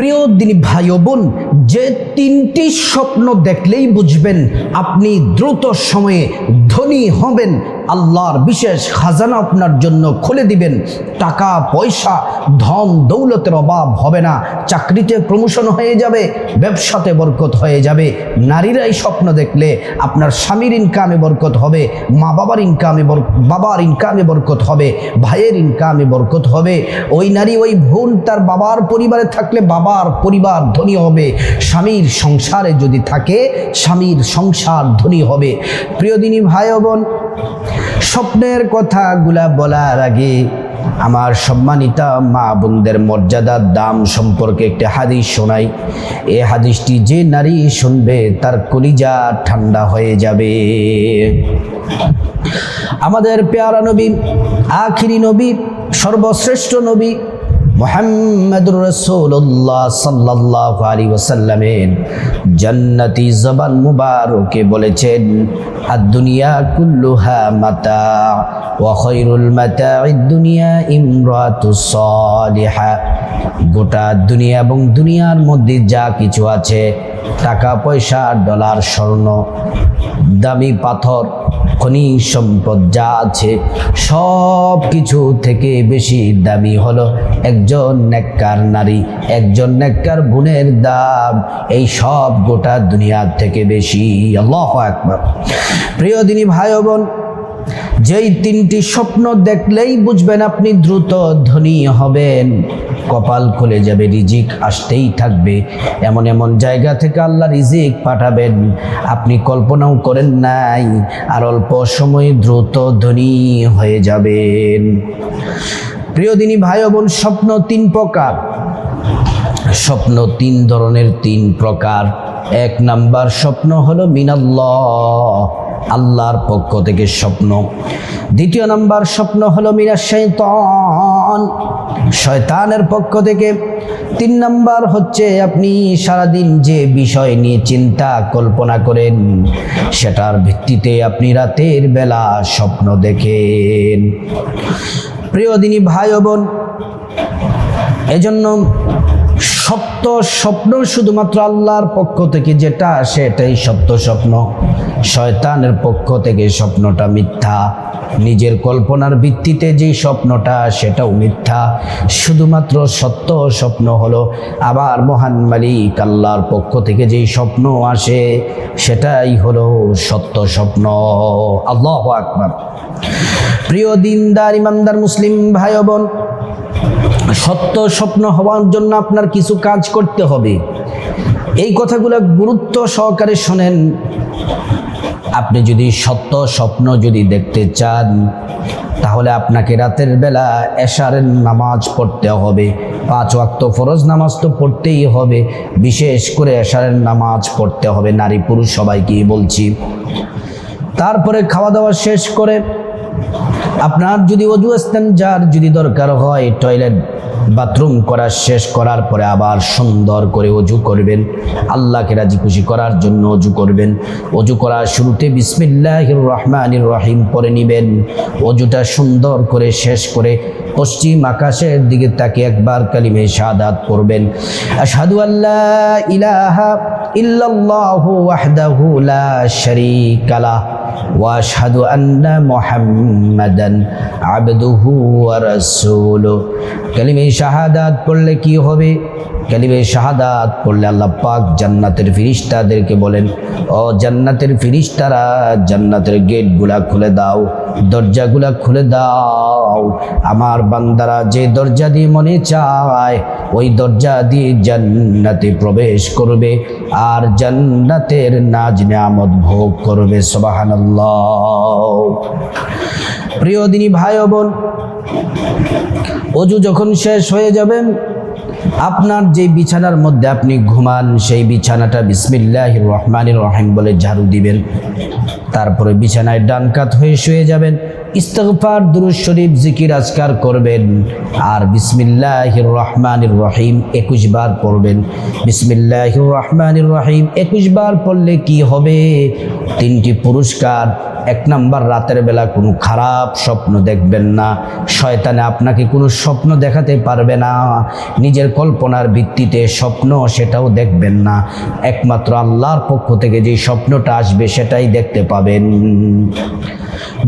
প্রিয় দিনী ভাই ও বোন, যে তিনটি স্বপ্ন দেখলেই বুঝবেন আপনি দ্রুত সময়ে ধনী হবেন, আল্লাহর বিশেষ খাজানা আপনার জন্য খুলে দিবেন, টাকা পয়সা ধন দৌলতের অভাব হবে না, চাকরিতে প্রমোশন হয়ে যাবে, ব্যবসাতে বরকত হয়ে যাবে। নারীরা এই স্বপ্ন দেখলে আপনার স্বামীর ইনকামে বরকত হবে, মা বাবার ইনকামে বরকত হবে, ভাইয়ের ইনকামে বরকত হবে। ওই নারী ওই বোন তার বাবার পরিবারে থাকলে বাবার পরিবার ধনী হবে, স্বামীর সংসারে যদি থাকে স্বামীর সংসার ধনী হবে। প্রিয় দিনী ভাই ও বোন, স্বপ্নের কথাগুলা বলার আগে আমার সম্মানিতা মা বোনদের মর্যাদার দাম সম্পর্কে একটি হাদিস শোনাই। এই হাদিসটি যে নারী শুনবে তার কলিজা ঠান্ডা হয়ে যাবে। আমাদের পেয়ারা নবী, আখিরি নবী, সর্বশ্রেষ্ঠ নবী মুহাম্মদুর রাসূলুল্লাহ সাল্লাল্লাহু আলাইহি ওয়াসাল্লামের জান্নাতি জবান মুবারকে বলেছেন, আদ-দুনিয়া কুল্লুহা মাতা ওয়া খায়রুল মাতা'id দুনিয়া ইমরাতুস সালিহা। গোটা দুনিয়া এবং দুনিয়ার মধ্যে যা কিছু আছে, টাকা পয়সা, ডলার, স্বর্ণ, দামি পাথর, খনিজ সম্পদ যা আছে, সব কিছু থেকে বেশি দামি হলো একজন নেককার নারী, একজন নেককার বোনের দাম এই সব গোটা দুনিয়ার থেকে বেশি। আল্লাহু আকবার। প্রিয় দিনী ভাই ও বোন, যেই তিনটি স্বপ্ন দেখলেই বুঝবেন আপনি দ্রুত ধনী হবেন, কপাল খুলে যাবে, রিজিক আসতেই থাকবে, এমন এমন জায়গা থেকে আল্লাহ রিজিক পাঠাবেন আপনি কল্পনাও করেন নাই, আর অল্প সময়ে দ্রুত ধনী হয়ে যাবেন। প্রিয় দিনী ভাই ও বোন, স্বপ্ন তিন প্রকার, স্বপ্ন তিন ধরনের, তিন প্রকার। এক নাম্বার স্বপ্ন হলো মিনাল্লাহ, আল্লাহর পক্ষ থেকে স্বপ্ন। দ্বিতীয় নাম্বার স্বপ্ন হলো মিনাশ শাইতান, শয়তানের পক্ষ থেকে। তিন নাম্বার হচ্ছে আপনি সারাদিন যে বিষয় নিয়ে চিন্তা কল্পনা করেন সেটার ভিত্তিতে আপনি রাতের বেলা স্বপ্ন দেখেন। প্রিয় দিনী ভাই ও বোন, এজন্য সত্য স্বপ্ন শুধুমাত্র আল্লাহর পক্ষ থেকে যেটা সেটাই সত্য স্বপ্ন, শয়তানের পক্ষ থেকে স্বপ্নটা মিথ্যা, নিজের কল্পনার ভিত্তিতে যে স্বপ্নটা সেটাও মিথ্যা। শুধুমাত্র সত্য স্বপ্ন হলো আবার মহান মালিক আল্লাহর পক্ষ থেকে যেই স্বপ্ন আসে সেটাই হলো সত্য স্বপ্ন। আল্লাহু আকবার। প্রিয় দিনদার ইমানদার মুসলিম ভাই ও বোন, সত্য স্বপ্ন হওয়ার জন্য আপনার কিছু কাজ করতে হবে। এই কথাগুলো গুরুত্ব সহকারে শোনেন। আপনি যদি সত্য স্বপ্ন যদি দেখতে চান তাহলে আপনাকে রাতের বেলা এশারের নামাজ পড়তে হবে। 5 ওয়াক্ত ফরজ নামাজ তো পড়তেই হবে, বিশেষ করে এশারের নামাজ পড়তে হবে, নারী পুরুষ সবাইকেই বলছি। তারপরে খাওয়া দাওয়া শেষ করে আপনার যদি ওযু ইস্তেনজার যদি দরকার হয়, টয়লেট বাথরুম করা শেষ করার পরে আবার সুন্দর করে ওযু করবেন, আল্লাহকে রাজি খুশি করার জন্য ওযু করবেন। ওযু করার শুরুতে বিসমিল্লাহির রহমানির রহিম পড়ে নেবেন। ওযুটা সুন্দর করে শেষ করে পশ্চিম আকাশের দিকে তাকিয়ে একবার কালিমে শাহাদাত পড়বেন, আশহাদু আল্লা ইলাহা ইল্লাল্লাহু ওয়াহদাহু লা শারীকা লাহ ওয়া আশহাদু আন্না মুহাম্মাদান আবদুহু ওয়া রাসূলুহু। কালিমে শাহাদাত পড়লে কি হবে? কালিমে শাহাদাত পড়লে আল্লাহ পাক জান্নাতের ফেরেশতাদেরকে বলেন, ও জান্নাতের ফেরেশতারা, জান্নাতের গেটগুলা খুলে দাও, দরজাগুলা খুলে দাও। আমার বান্দারা যে দরজা দিয়ে মনে চায় ওই দরজা দিয়ে জান্নাতে প্রবেশ করবে আর জান্নাতের নাজ নিয়ামত ভোগ করবে। সুবহানাল্লাহ। প্রিয় দিনী ভাই ও বোন, ওযু যখন শেষ হয়ে যাবে আপনার যে বিছানার মধ্যে আপনি ঘুমান সেই বিছানাটা বিসমিল্লাহির রহমানির রহিম বলে ঝাড়ু দিবেন। তারপরে বিছানায় ডান কাত হয়ে শুয়ে যাবেন, ইস্তিগফার, দুরূদ শরীফ, জিকির আজকার করবেন আর বিসমিল্লাহির রহমানির রহিম 21 বার পড়বেন। বিসমিল্লাহির রহমানির রহিম 21 বার পড়লে কি হবে? 3টি পুরস্কার এক নাম্বার, রাতের বেলা কোনো খারাপ স্বপ্ন দেখবেন না। শয়তানে আপনাকে কোনো স্বপ্ন দেখাতে পারবে না। নিজের কল্পনার ভিত্তিতে স্বপ্ন সেটাও দেখবেন না। একমাত্র আল্লাহর পক্ষ থেকে যে স্বপ্নটা আসবে সেটাই দেখতে পাবেন।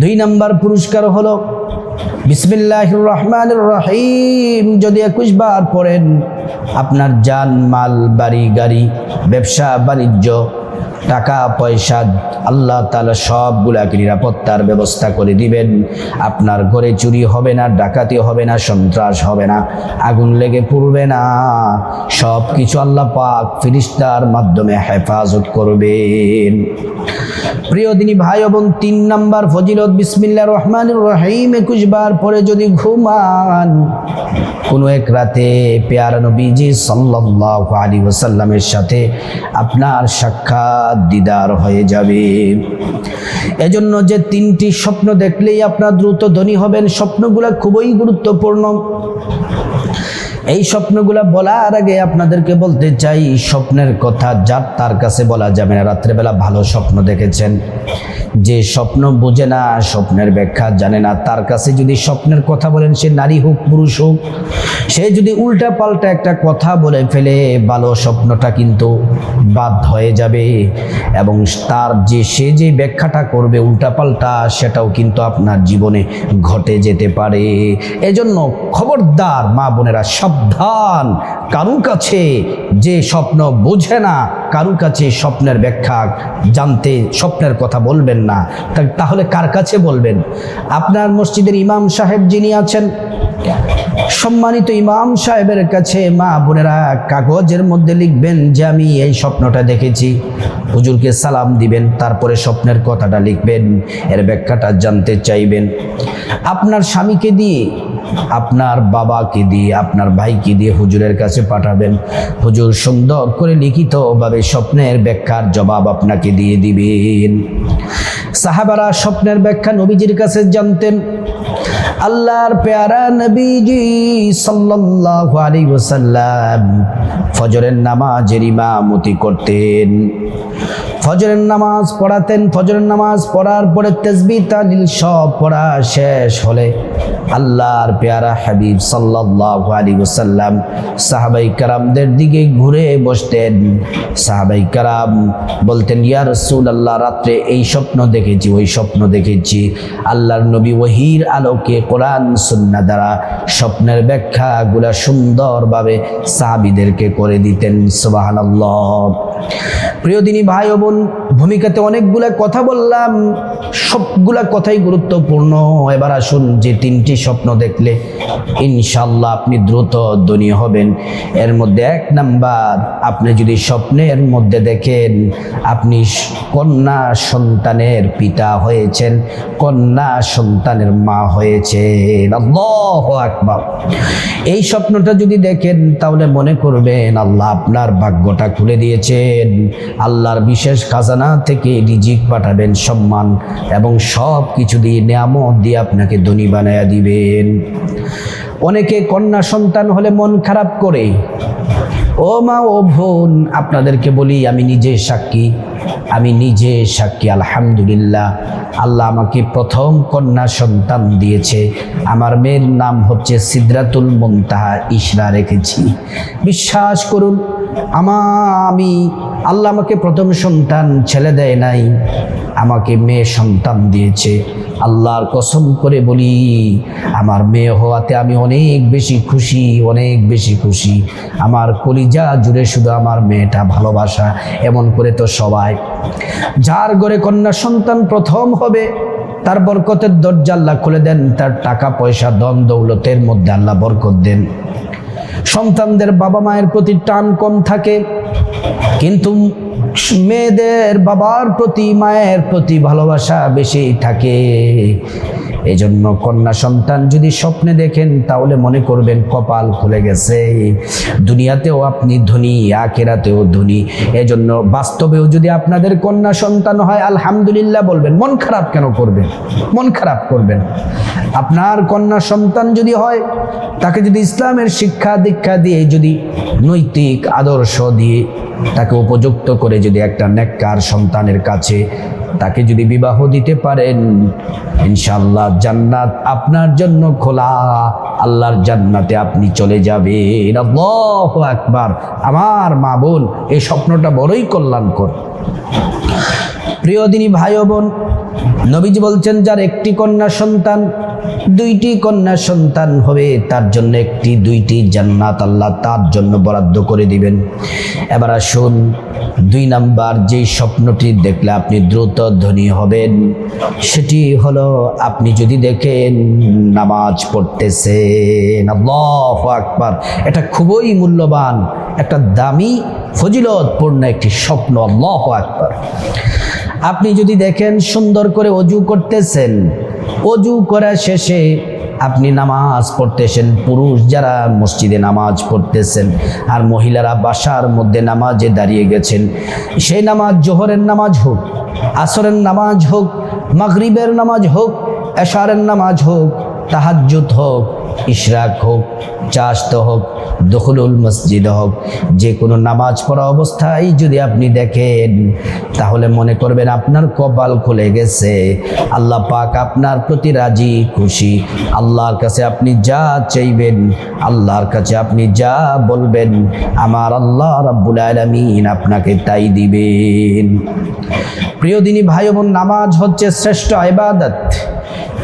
2 নাম্বার পুরস্কার হলো বিসমিল্লাহির রহমানির রহিম যদি 21 বার পড়েন, আপনার জান মাল, বাড়ি গাড়ি, ব্যবসা বাণিজ্য, টাকা পয়সা আল্লাহ তাআলা সবগুলাকে নিরাপত্তার ব্যবস্থা করে দিবেন। আপনার ঘরে চুরি হবে না, ডাকাতি হবে না, সন্ত্রাস হবে না, আগুন লেগে পুড়বে না। সব কিছু আল্লাহ পাক ফেরেশতার মাধ্যমে হেফাজত করবেন। প্রিয় দিনী ভাই বোন, 3 নাম্বার ফজিলত বিসমিল্লাহির রহমানির রহিম 21 বার পরে যদি ঘুমান, কোনো এক রাতে পেয়ারা নবীজি সাল্লাল্লাহু আলাইহি ওয়াসাল্লামের সাথে আপনার সাক্ষাৎ দিদার হয়ে যাবে। এজন্য যে 3টি স্বপ্ন দেখলেই আপনার দ্রুত ধনী হবেন, স্বপ্নগুলো খুবই গুরুত্বপূর্ণ। এই স্বপ্নগুলো বলার আগে আপনাদেরকে বলতে চাই, স্বপ্নের কথা যার তার কাছে বলা যাবে না। রাত্রেবেলা ভালো স্বপ্ন দেখেছেন, যে স্বপ্ন বোঝে না, স্বপ্নের ব্যাখ্যা জানে না, তার কাছে যদি স্বপ্নের কথা বলেন, সে নারী হোক পুরুষ হোক, সে যদি উল্টা পাল্টা একটা কথা বলে ফেলে, ভালো স্বপ্নটা কিন্তু বাদ হয়ে যাবে এবং তার সে যে ব্যাখ্যাটা করবে উল্টা পাল্টা, সেটাও কিন্তু আপনার জীবনে ঘটে যেতে পারে। এজন্য খবরদার মা বোনেরা, সাবধান। কারো কাছে যে স্বপ্ন বোঝে না, কারো কাছে স্বপ্নের ব্যাখ্যা জানতে স্বপ্নের কথা বলবেন না। তাহলে কার কাছে বলবেন? আপনার মসজিদের ইমাম সাহেব যিনি আছেন, সম্মানিত ইমাম সাহেবের কাছে মা বোনেরা কাগজের মধ্যে লিখবেন যে আমি এই স্বপ্নটা দেখেছি। হুজুরকে সালাম দিবেন, তারপরে স্বপ্নের কথাটা লিখবেন, এর ব্যাখ্যাটা জানতে চাইবেন। আপনার স্বামীকে দিয়ে, আপনার বাবাকে দিয়ে, আপনার ভাইকে দিয়ে হুজুরের কাছে পাঠাবেন। হুজুর সুন্দর করে লিখিতভাবে স্বপ্নের ব্যাখ্যার জবাব আপনাকে দিয়ে দিবেন। সাহাবারা স্বপ্নের ব্যাখ্যা নবীজির কাছে জানতেন। আল্লাহর পেয়ারা নবীজি সাল্লাল্লাহু আলাইহি ওয়াসাল্লাম ফজরের নামাজের ইমামতি করতেন, ফজরের নামাজ পড়াতেন। ফজরের নামাজ পড়ার পরে তাসবিহ তাহলিল সব পড়া শেষ হলে আল্লাহর পেয়ারা হাবিব সাল্লাল্লাহু আলাইহি ওয়াসাল্লাম সাহাবায়ে কেরামদের দিকে ঘুরে বসতেন। সাহাবায়ে কেরাম বলতেন, ইয়া রাসূলুল্লাহ, রাত্রে এই স্বপ্ন দেখেছি, ওই স্বপ্ন দেখেছি। আল্লাহর নবী ওহীর আলোকে কোরআন সুন্নাহ দ্বারা স্বপ্নের ব্যাখ্যাগুলা সুন্দরভাবে সাহাবীদেরকে করে দিতেন। সুবহানাল্লাহ। প্রিয় দিনী ভাই ও বোন, ভূমিকাতে অনেকগুলা কথা বললাম, সবগুলা কথাই গুরুত্বপূর্ণ। এবার আসুন, যে 3টি স্বপ্ন দেখলে ইনশাআল্লাহ আপনি দ্রুত ধনী হবেন, এর মধ্যে 1 নাম্বার, আপনি যদি স্বপ্নের মধ্যে দেখেন আপনি কন্যা সন্তানের পিতা হয়েছেন, কন্যা সন্তানের মা হয়েছেন। আল্লাহু আকবার। এই স্বপ্নটা যদি দেখেন তাহলে মনে করবেন আল্লাহ আপনার ভাগ্যটা খুলে দিয়েছেন। আল্লাহর বিশেষ খাজানা থেকে রিজিক পাঠাবেন, সম্মান এবং সব কিছু দিয়ে, নিয়ামত দিয়ে আপনাকে ধনী বানায়া দিবেন। অনেকে কন্যা সন্তান হলে মন খারাপ করে। ও মা ও বোন, আপনাদেরকে বলি, আমি নিজে সাক্ষী। আলহামদুলিল্লাহ, আল্লাহ আমাকে প্রথম কন্যা সন্তান দিয়েছে। আমার মেয়ের নাম হচ্ছে সিদরাতুল মুনতাহা, ইশরা রেখেছি। বিশ্বাস করুন, আল্লাহ আমাকে প্রথম সন্তান ছেলে দেয় নাই, আমাকে মেয়ে সন্তান দিয়েছে। আল্লাহর কসম করে বলি, আমার মেয়ে হওয়াতে আমি অনেক বেশি খুশি। আমার কলিজা জুড়ে শুধু আমার মেয়েটা ভালোবাসা। এমন করে তো সবাই, যার ঘরে কন্যা সন্তান প্রথম হবে তার বরকতের দরজা আল্লাহ খুলে দেন, তার টাকা পয়সা ধন দৌলতের মধ্যে আল্লাহ বরকত দেন। সন্তানদের বাবা মায়ের প্রতি টান কম থাকে, কিন্তু মেয়েদের বাবার প্রতি মায়ের প্রতি ভালোবাসা বেশি থাকে। এজন্য কন্যা সন্তান যদি স্বপ্নে দেখেন তাহলে মনে করবেন কপাল খুলে গেছে, দুনিয়াতেও আপনি ধনী, আখিরাতেও ধনী। এজন্য বাস্তবেও যদি আপনাদের কন্যা সন্তান হয় আলহামদুলিল্লাহ বলবেন, মন খারাপ কেন করবেন? মন খারাপ করবেন। আপনার কন্যা সন্তান যদি হয়, তাকে যদি ইসলামের শিক্ষা দীক্ষা দিয়ে, যদি নৈতিক আদর্শ দিয়ে তাকে উপযুক্ত করে যদি একটা নেককার সন্তানের কাছে তাকে যদি বিবাহ দিতে পারেন, ইনশাআল্লাহ জান্নাত আপনার জন্য খোলা, আল্লাহর জান্নাতে আপনি চলে যাবেন। আল্লাহু আকবার। আমার মা বোন, এই স্বপ্নটা বড়ই কল্যাণকর। প্রিয় দিনী ভাই ও বোন, নবীজি বলছেন যার একটি কন্যা সন্তান, দুইটি কন্যা সন্তান হবে, তার জন্য একটি দুইটি জান্নাত আল্লাহ তার জন্য বরাদ্দ করে দিবেন। এবার আসুন 2 নাম্বার যে স্বপ্নটি দেখলে আপনি দ্রুত ধনী হবেন, সেটি হলো আপনি যদি দেখেন নামাজ পড়তেছেন। আল্লাহু আকবার। এটা খুবই মূল্যবান, একটা দামি ফজিলতপূর্ণ একটি স্বপ্ন। আল্লাহু আকবার। আপনি যদি দেখেন সুন্দর করে অজু করতেছেন, অজু করা শেষে আপনি নামাজ পড়তেছেন, পুরুষ যারা মসজিদে নামাজ পড়তেছেন আর মহিলারা বাসার মধ্যে নামাজে দাঁড়িয়ে গেছেন, সেই নামাজ জোহরের নামাজ হোক, আসরের নামাজ হোক, মাগরিবের নামাজ হোক, এশারের নামাজ হোক, তাহাজ্জুদ হোক, ইশরাক হোক, চাশত হোক, দুখুলুল মসজিদ হোক, যে কোনো নামাজ পড়া অবস্থায় যদি আপনি দেখেন, তাহলে মনে করবেন আপনার কপাল খুলে গেছে, আল্লাহ পাক আপনার প্রতি রাজি খুশি। আল্লাহর কাছে আপনি যা চাইবেন, আল্লাহর কাছে আপনি যা বলবেন, আমার আল্লাহ রাব্বুল আলামিন আপনাকে তাই দিবেন। প্রিয় দিনী ভাই বোন, নামাজ হচ্ছে শ্রেষ্ঠ ইবাদত।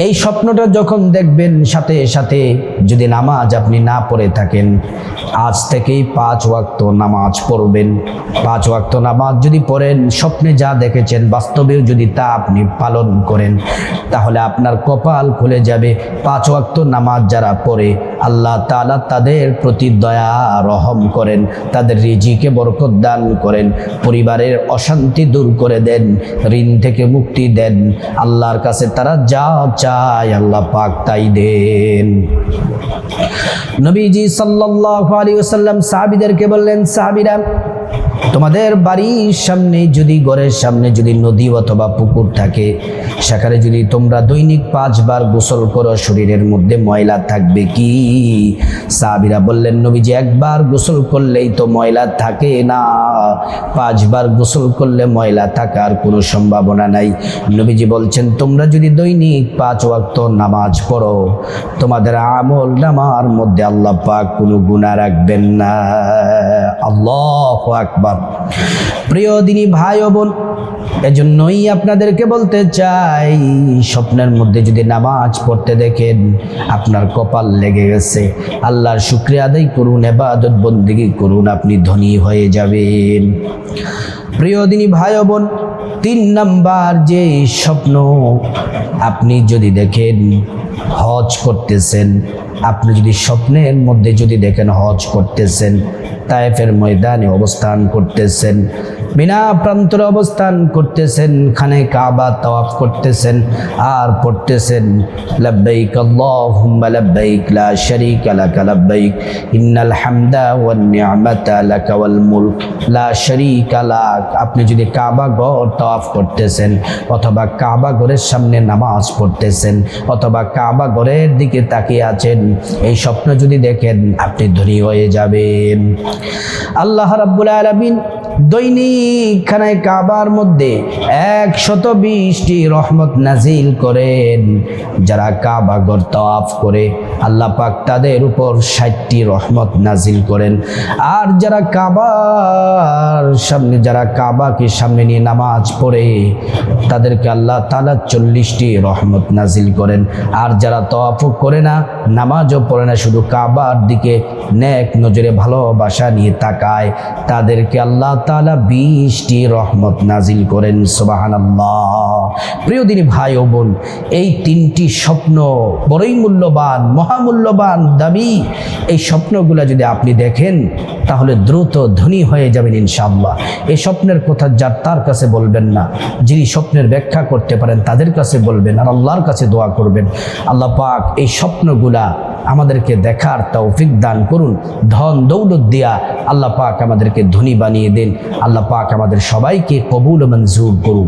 এই স্বপ্নটা যখন দেখবেন, সাথে সাথে যদি নামাজ আপনি না পড়ে থাকেন, আজ থেকেই 5 ওয়াক্ত নামাজ পড়বেন। 5 ওয়াক্ত নামাজ যদি পড়েন, স্বপ্নে যা দেখেছেন বাস্তবেও যদি তা আপনি পালন করেন, তাহলে আপনার কপাল খুলে যাবে। 5 ওয়াক্ত নামাজ যারা পড়ে, আল্লাহ তাআলা তাদের প্রতি দয়া রহম করেন, তাদের রিজিকে বরকত দান করেন, পরিবারের অশান্তি দূর করে দেন, ঋণ থেকে মুক্তি দেন। আল্লাহর কাছে তারা যা চায় আল্লাহ পাক তাই দেন। নবীজি সাল্লাল্লাহু আলাইহি ওয়াসাল্লাম সাহাবীদেরকে বললেন, সাহাবীরা, তোমাদের বাড়ির সামনে যদি, ঘরের সামনে যদি নদী অথবা পুকুর থাকে, সেখানে যদি তোমরা দৈনিক 5 বার গোসল করো, শরীরের মধ্যে ময়লা থাকবে কি? সাহাবীরা বললেন, নবীজি, 1 বার গোসল করলেই তো ময়লা থাকে না, 5 বার গোসল করলে ময়লা থাকার কোনো সম্ভাবনা নাই। নবীজি বলছেন, তোমরা যদি দৈনিক 5 ওয়াক্ত নামাজ পড়ো, তোমাদের আমল নামার মধ্যে আল্লাহ পাক কোনো গুনাহ রাখবেন না। আল্লাহু আকবার। প্রিয় দিনী ভাই ও বোন, এজন্যই আপনাদেরকে বলতে চাই, স্বপ্নের মধ্যে যদি নামাজ পড়তে দেখেন আপনার কপাল লেগে গেছে, আল্লাহর শুকরিয়া আদায় করুন, ইবাদত বন্দেগী করুন, আপনি ধনী হয়ে যাবেন। প্রিয় দিনী ভাই ও বোন, 3 নাম্বার যে স্বপ্ন আপনি যদি দেখেন হজ করতেছেন, আপনি যদি স্বপ্নের মধ্যে যদি দেখেন হজ করতেছেন, তায়েফের ময়দানে অবস্থান করতেছেন, মিনা প্রান্তরে অবস্থান করতেছেন, খানে কাবা তাওয়াফ করতেছেন আর পড়তেছেন, লাব্বাইক আল্লাহুম্মা লাব্বাইক লা শারীকা লাকা লাব্বাইক ইন্নাল হামদা ওয়ান নি'মাতা লাকা ওয়াল মুলক লা শারীকা লাক। আপনি যদি কাবা ঘর তাওয়াফ করতেছেন, অথবা কাবা ঘরের সামনে নামাজ পড়তেছেন, অথবা কাবা ঘরের দিকে তাকিয়ে আছেন, এই স্বপ্ন যদি দেখেন আপনি ধনী হয়ে যাবেন। আল্লাহ রাব্বুল আলামিন দৈনিক খানায় কাবার মধ্যে 120টি রহমত নাজিল করেন। যারা কাবা ঘর তাওয়াফ করে, আল্লাহ পাক তাদের উপর 60টি রহমত নাজিল করেন। আর যারা কাবার সামনে, যারা কাবাকে সামনে নিয়ে নামাজ পড়ে, তাদেরকে আল্লাহ তাআলা 40টি রহমত নাজিল করেন। আর যারা তাওয়াফ করে না, নামাজও পড়ে না, শুধু কাবার দিকে নেক নজরে ভালোবাসা নিয়ে তাকায়, তাদেরকে আল্লাহ তাআলা 20টি রহমত নাজিল করেন। সুবহানাল্লাহ। প্রিয় দিনী ভাই ও বোন, এই 3টি স্বপ্ন বড়ই মূল্যবান, মহামূল্যবান, দামি। এই স্বপ্নগুলো যদি আপনি দেখেন, তাহলে দ্রুত ধনী হয়ে যাবেন ইনশাআল্লাহ। এই স্বপ্নের কথা যার তার কাছে বলবেন না, যিনি স্বপ্নের ব্যাখ্যা করতে পারেন তাদের কাছে বলবেন, আর আল্লাহর কাছে দোয়া করবেন, আল্লাহ পাক এই স্বপ্নগুলা আমাদেরকে দেখার তৌফিক দান করুন। ধন দৌলত দিয়া আল্লাহ পাক আমাদেরকে ধনী বানিয়ে দেন। আল্লাহ পাক আমাদের সবাইকে কবুল ও মঞ্জুর করুন।